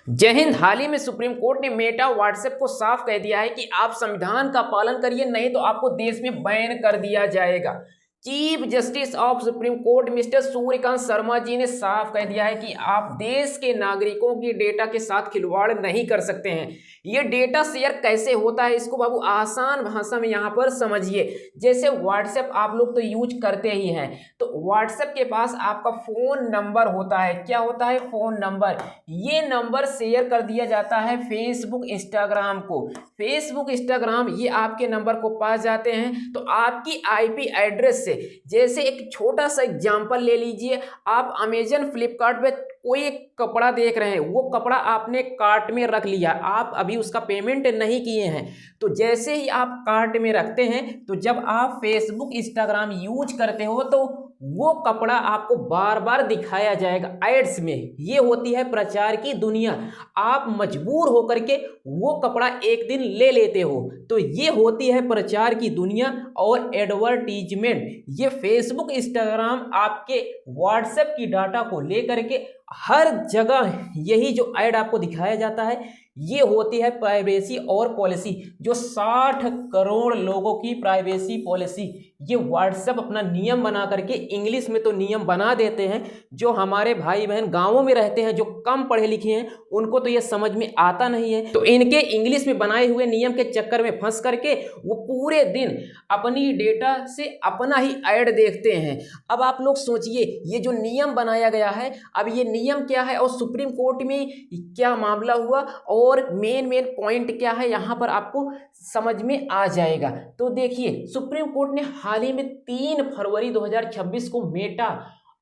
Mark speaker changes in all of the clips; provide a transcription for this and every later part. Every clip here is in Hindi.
Speaker 1: जय हिंद। हाल ही में सुप्रीम कोर्ट ने मेटा व्हाट्सएप को साफ कह दिया है कि आप संविधान का पालन करिए, नहीं तो आपको देश में बैन कर दिया जाएगा। Chief justice of supreme court mister Suryakant Sharma ji ने साफ कह दिया है कि आप देश के नागरिकों के डेटा के साथ खिलवाड़ नहीं कर सकते हैं। ये डेटा शेयर कैसे होता है, इसको बाबू आसान भाषा में यहाँ पर समझिए। जैसे व्हाट्सएप आप लोग तो यूज करते ही हैं, तो व्हाट्सएप के पास आपका फोन नंबर होता है। क्या होता है? Phone number. ये नंबर शेयर कर दिया जाता है फेसबुक इंस्टाग्राम को। फेसबुक इंस्टाग्राम ये आपके नंबर को पा जाते हैं, तो आपकी आईपी एड्रेस से, जैसे एक छोटा सा एग्जांपल ले लीजिए, आप अमेजन फ्लिपकार्ट पे कोई एक कपड़ा देख रहे हैं, वो कपड़ा आपने कार्ट में रख लिया, आप अभी उसका पेमेंट नहीं किए हैं, तो जैसे ही आप कार्ट में रखते हैं, तो जब आप फेसबुक इंस्टाग्राम यूज करते हो तो वो कपड़ा आपको बार बार दिखाया जाएगा एड्स में। ये होती है प्रचार की दुनिया। आप मजबूर होकर के वो कपड़ा एक दिन ले लेते हो, तो ये होती है प्रचार की दुनिया और एडवर्टीजमेंट। ये फेसबुक इंस्टाग्राम आपके व्हाट्सएप की डाटा को लेकर के हर जगह यही जो ऐड आपको दिखाया जाता है, ये होती है प्राइवेसी और पॉलिसी। जो 60 करोड़ लोगों की प्राइवेसी पॉलिसी, ये व्हाट्सएप अपना नियम बना करके, इंग्लिश में तो नियम बना देते हैं। जो हमारे भाई बहन गांवों में रहते हैं, जो कम पढ़े लिखे हैं, उनको तो ये समझ में आता नहीं है, तो इनके इंग्लिश में बनाए हुए नियम के चक्कर में फंस करके वो पूरे दिन अपनी डेटा से अपना ही ऐड देखते हैं। अब आप लोग सोचिए, ये जो नियम बनाया गया है, अब ये नियम क्या है और सुप्रीम कोर्ट में क्या मामला हुआ और मेन पॉइंट क्या है, यहाँ पर आपको समझ में आ जाएगा। तो देखिए, सुप्रीम कोर्ट ने हाल ही में 3 फरवरी 2026 को मेटा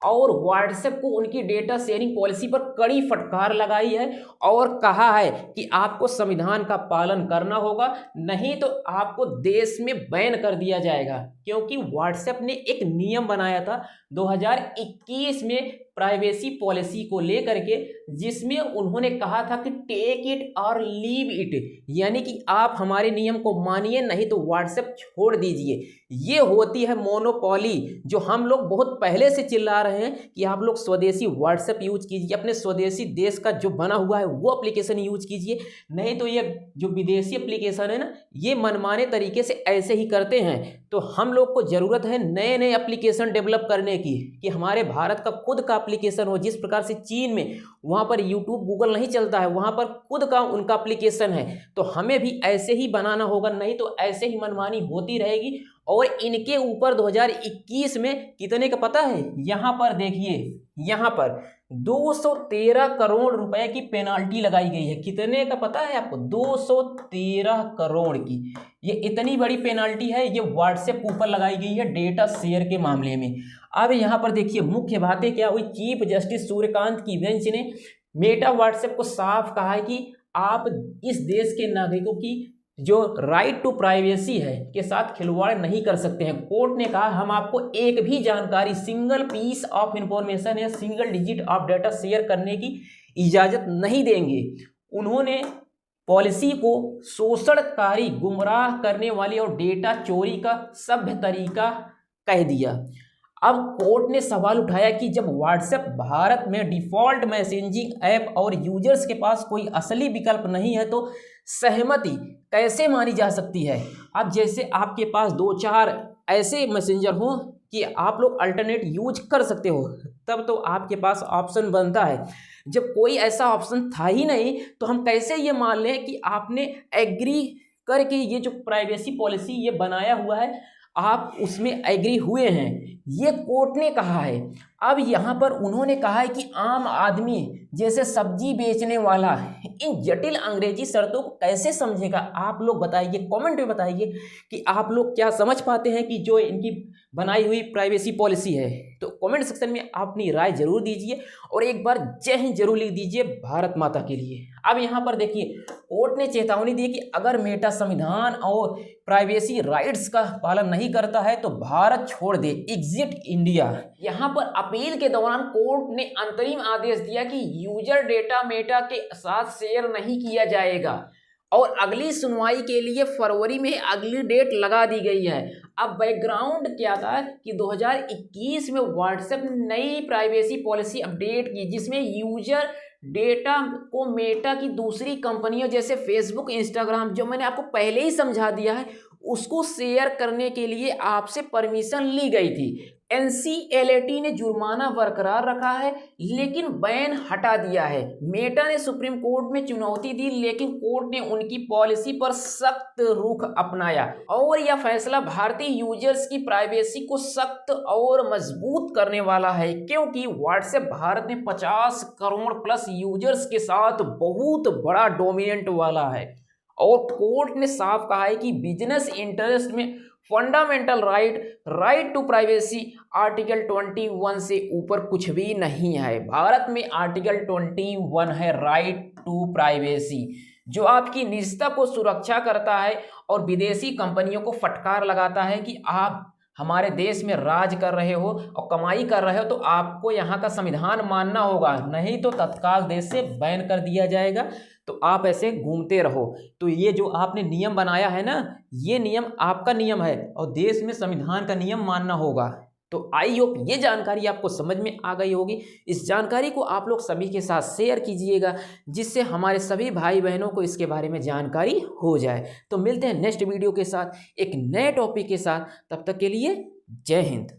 Speaker 1: और व्हाट्सएप को उनकी डेटा शेयरिंग पॉलिसी पर कड़ी फटकार लगाई है और कहा है कि आपको संविधान का पालन करना होगा, नहीं तो आपको देश में बैन कर दिया जाएगा। क्योंकि व्हाट्सएप ने एक नियम बनाया था 2021 में प्राइवेसी पॉलिसी को लेकर के, जिसमें उन्होंने कहा था कि टेक इट और लीव इट, यानी कि आप हमारे नियम को मानिए, नहीं तो व्हाट्सएप छोड़ दीजिए। ये होती है मोनोपोली, जो हम लोग बहुत पहले से चिल्ला रहे हैं कि आप लोग स्वदेशी व्हाट्सएप यूज कीजिए, अपने स्वदेशी देश का जो बना हुआ है वो एप्लीकेशन यूज कीजिए, नहीं तो ये जो विदेशी एप्लीकेशन है ना, ये मनमाने तरीके से ऐसे ही करते हैं। तो हम लोग को ज़रूरत है नए नए एप्लीकेशन डेवलप करने की, कि हमारे भारत का खुद का एप्लीकेशन हो। जिस प्रकार से चीन में वहाँ पर यूट्यूब गूगल नहीं चलता है, वहाँ पर खुद का उनका एप्लीकेशन है, तो हमें भी ऐसे ही बनाना होगा, नहीं तो ऐसे ही मनमानी होती रहेगी। और इनके ऊपर 2021 में कितने का पता है? यहाँ पर देखिए, यहाँ पर 213 करोड़ रुपए की पेनाल्टी लगाई गई है। कितने का पता है आपको? 213 करोड़ की। ये इतनी बड़ी पेनाल्टी है, ये व्हाट्सएप ऊपर लगाई गई है डेटा शेयर के मामले में। अब यहाँ पर देखिए, मुख्य बातें क्या हुई। चीफ जस्टिस सूर्यकांत की बेंच ने मेटा व्हाट्सएप को साफ कहा है कि आप इस देश के नागरिकों की जो राइट टू प्राइवेसी है के साथ खिलवाड़ नहीं कर सकते हैं। कोर्ट ने कहा, हम आपको एक भी जानकारी, सिंगल पीस ऑफ इंफॉर्मेशन या single digit of data share करने की इजाजत नहीं देंगे। उन्होंने पॉलिसी को शोषणकारी, गुमराह करने वाली और डेटा चोरी का सभ्य तरीका कह दिया। अब कोर्ट ने सवाल उठाया कि जब व्हाट्सएप भारत में डिफॉल्ट मैसेजिंग ऐप और यूजर्स के पास कोई असली विकल्प नहीं है, तो सहमति कैसे मानी जा सकती है। अब जैसे आपके पास 2-4 ऐसे मैसेंजर हो कि आप लोग अल्टरनेट यूज कर सकते हो, तब तो आपके पास ऑप्शन बनता है। जब कोई ऐसा ऑप्शन था ही नहीं, तो हम कैसे ये मान लें कि आपने एग्री करके ये जो प्राइवेसी पॉलिसी ये बनाया हुआ है, आप उसमें एग्री हुए हैं, ये कोर्ट ने कहा है। अब यहाँ पर उन्होंने कहा है कि आम आदमी जैसे सब्जी बेचने वाला इन जटिल अंग्रेजी शर्तों को कैसे समझेगा। आप लोग बताइए, कमेंट में बताइए कि आप लोग क्या समझ पाते हैं कि जो इनकी बनाई हुई प्राइवेसी पॉलिसी है। तो कमेंट सेक्शन में अपनी राय जरूर दीजिए और एक बार जय हिंद जरूर लिख दीजिए भारत माता के लिए। अब यहाँ पर देखिए, कोर्ट ने चेतावनी दी कि अगर मेटा संविधान और प्राइवेसी राइट्स का पालन नहीं करता है तो भारत छोड़ दे, एग्जिट इंडिया। यहाँ पर अपील के दौरान कोर्ट ने अंतरिम आदेश दिया कि यूजर डेटा मेटा के साथ शेयर नहीं किया जाएगा और अगली सुनवाई के लिए फरवरी में अगली डेट लगा दी गई है। अब बैकग्राउंड क्या था कि 2021 में व्हाट्सएप ने नई प्राइवेसी पॉलिसी अपडेट की, जिसमें यूजर डेटा को मेटा की दूसरी कंपनियों जैसे फेसबुक, इंस्टाग्राम, जो मैंने आपको पहले ही समझा दिया है, उसको शेयर करने के लिए आपसे परमिशन ली गई थी। एनसीएलटी ने जुर्माना बरकरार रखा है लेकिन बैन हटा दिया है। मेटा ने सुप्रीम कोर्ट में चुनौती दी लेकिन कोर्ट ने उनकी पॉलिसी पर सख्त रुख अपनाया और यह फैसला भारतीय यूजर्स की प्राइवेसी को सख्त और मजबूत करने वाला है, क्योंकि व्हाट्सएप भारत में 50 करोड़ प्लस यूजर्स के साथ बहुत बड़ा डोमिनेंट वाला है। और कोर्ट ने साफ कहा है कि बिजनेस इंटरेस्ट में fundamental right to privacy article 21 से ऊपर कुछ भी नहीं है। भारत में आर्टिकल 21 है, राइट टू प्राइवेसी, जो आपकी निजता को सुरक्षा करता है और विदेशी कंपनियों को फटकार लगाता है कि आप हमारे देश में राज कर रहे हो और कमाई कर रहे हो तो आपको यहाँ का संविधान मानना होगा, नहीं तो तत्काल देश से बैन कर दिया जाएगा। तो आप ऐसे घूमते रहो। तो ये जो आपने नियम बनाया है ना, ये नियम आपका नियम है और देश में संविधान का नियम मानना होगा। तो आई होप ये जानकारी आपको समझ में आ गई होगी। इस जानकारी को आप लोग सभी के साथ शेयर कीजिएगा जिससे हमारे सभी भाई बहनों को इसके बारे में जानकारी हो जाए। तो मिलते हैं नेक्स्ट वीडियो के साथ एक नए टॉपिक के साथ, तब तक के लिए जय हिंद।